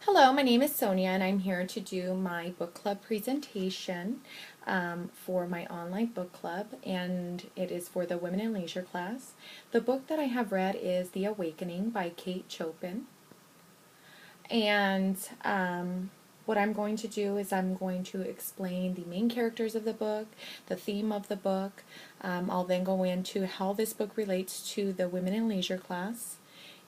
Hello, my name is Sonia, and I'm here to do my book club presentation for my online book club, and it is for the Women in Leisure class. The book that I have read is The Awakening by Kate Chopin, and what I'm going to do is I'm going to explain the main characters of the book, the theme of the book. I'll then go into how this book relates to the Women in Leisure class,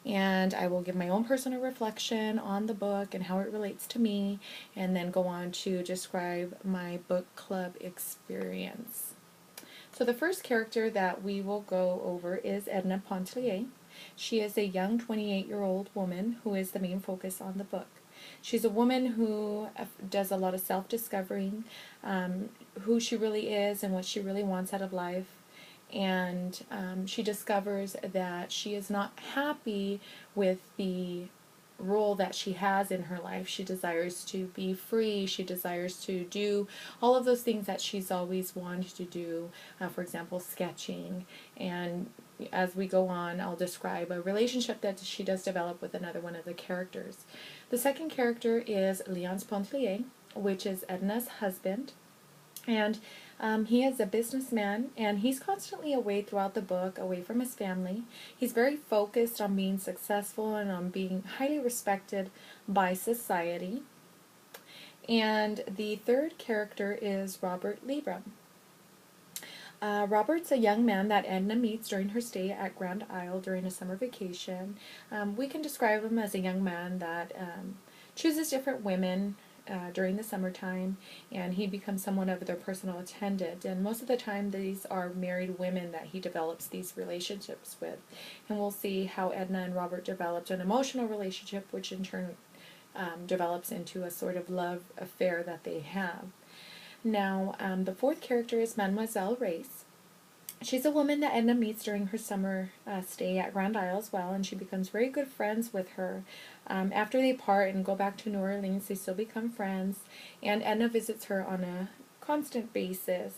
and I will give my own personal reflection on the book and how it relates to me, and then go on to describe my book club experience. So the first character that we will go over is Edna Pontellier. She is a young 28-year-old woman who is the main focus on the book. She's a woman who does a lot of self-discovering, who she really is and what she really wants out of life. And she discovers that she is not happy with the role that she has in her life. She desires to be free. She desires to do all of those things that she's always wanted to do, for example, sketching. And as we go on, I'll describe a relationship that she does develop with another one of the characters. The second character is Léonce Pontellier, which is Edna's husband. And he is a businessman, and he's constantly away throughout the book, away from his family. He's very focused on being successful and on being highly respected by society. And the third character is Robert Liebrem. Robert's a young man that Edna meets during her stay at Grand Isle during a summer vacation. We can describe him as a young man that chooses different women during the summertime, and he becomes somewhat of their personal attendant. And most of the time, these are married women that he develops these relationships with. And we'll see how Edna and Robert developed an emotional relationship, which in turn develops into a sort of love affair that they have. Now, the fourth character is Mademoiselle Reisz. She's a woman that Edna meets during her summer stay at Grand Isle as well, and she becomes very good friends with her. After they part and go back to New Orleans, they still become friends, and Edna visits her on a constant basis.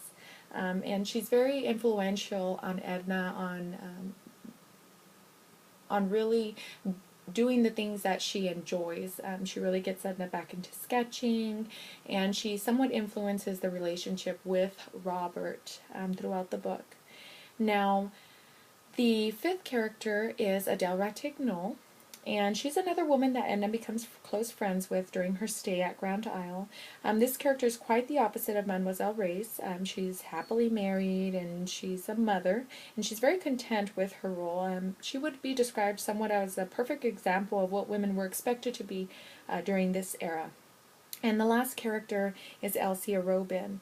And she's very influential on Edna on really doing the things that she enjoys. She really gets Edna back into sketching, and she somewhat influences the relationship with Robert throughout the book. Now, the fifth character is Adele Ratignolle, and she's another woman that Edna becomes close friends with during her stay at Grand Isle. This character is quite the opposite of Mademoiselle Reisz. She's happily married, and she's a mother, and she's very content with her role. She would be described somewhat as a perfect example of what women were expected to be during this era. And the last character is Elsie Arobin.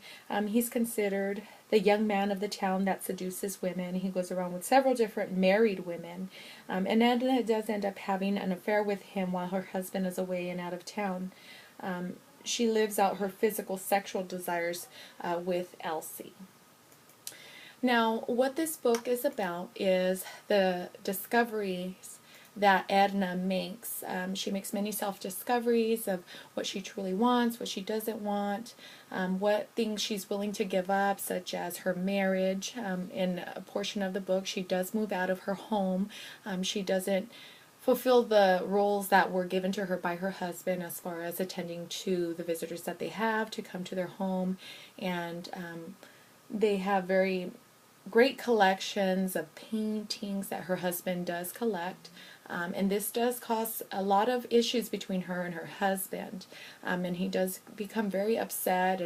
He's considered the young man of the town that seduces women. He goes around with several different married women. And Edna does end up having an affair with him while her husband is away and out of town. She lives out her physical sexual desires with Elsie. Now, what this book is about is the discoveries that Edna makes. She makes many self-discoveries of what she truly wants, what she doesn't want, what things she's willing to give up, such as her marriage. In a portion of the book, she does move out of her home. She doesn't fulfill the roles that were given to her by her husband as far as attending to the visitors that they have to come to their home, and they have very great collections of paintings that her husband does collect. And this does cause a lot of issues between her and her husband. And he does become very upset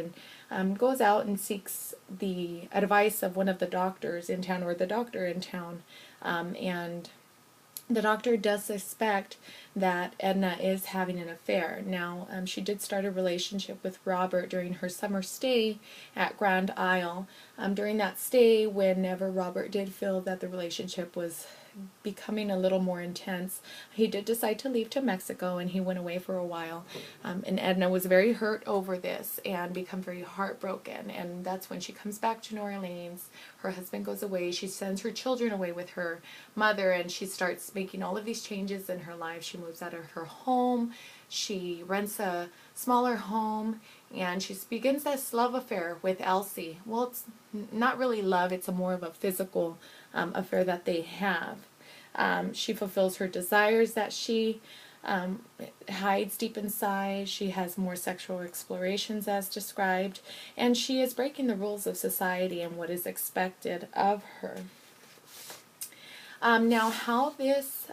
and goes out and seeks the advice of one of the doctors in town, or the doctor in town. And the doctor does suspect that Edna is having an affair. Now, she did start a relationship with Robert during her summer stay at Grand Isle. During that stay, whenever Robert did feel that the relationship was becoming a little more intense, he did decide to leave to Mexico, and he went away for a while. And Edna was very hurt over this and become very heartbroken. And that's when she comes back to New Orleans. Her husband goes away. She sends her children away with her mother, and she starts making all of these changes in her life. She moves out of her home. She rents a smaller home, and she begins this love affair with Elsie. Well, it's not really love. It's more of a physical affair that they have. She fulfills her desires that she hides deep inside. She has more sexual explorations as described, and she is breaking the rules of society and what is expected of her. Now, how this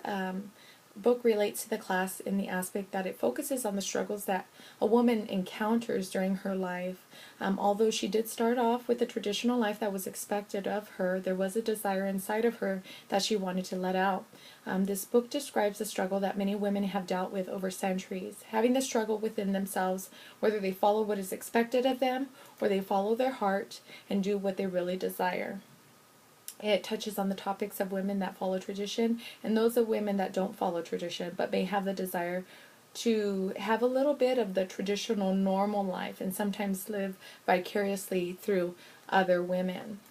book relates to the class in the aspect that it focuses on the struggles that a woman encounters during her life. Although she did start off with a traditional life that was expected of her, there was a desire inside of her that she wanted to let out. This book describes the struggle that many women have dealt with over centuries, having the struggle within themselves, whether they follow what is expected of them or they follow their heart and do what they really desire. It touches on the topics of women that follow tradition and those of women that don't follow tradition but may have the desire to have a little bit of the traditional normal life and sometimes live vicariously through other women.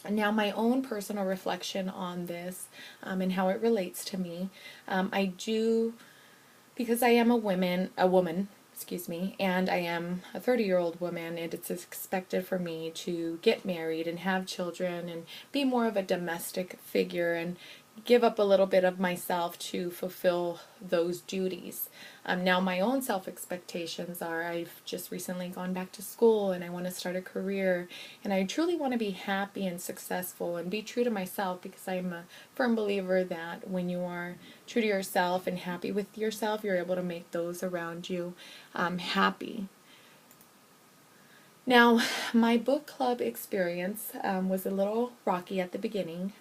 Now, my own personal reflection on this and how it relates to me, I do, because I am a woman, and I am a 30-year-old woman, and it's expected for me to get married and have children and be more of a domestic figure and give up a little bit of myself to fulfill those duties. Now, my own self-expectations are I've just recently gone back to school and I want to start a career, and I truly want to be happy and successful and be true to myself, because I'm a firm believer that when you are true to yourself and happy with yourself, you're able to make those around you happy. Now, my book club experience was a little rocky at the beginning.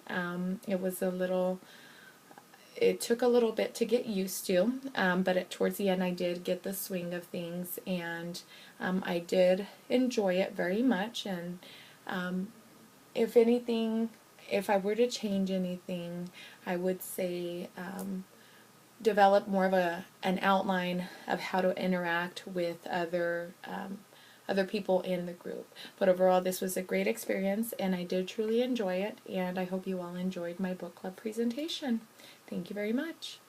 It took a little bit to get used to, but towards the end I did get the swing of things, and I did enjoy it very much. And if anything, if I were to change anything, I would say develop more of an outline of how to interact with other people in the group. But overall, this was a great experience, and I did truly enjoy it, and I hope you all enjoyed my book club presentation. Thank you very much.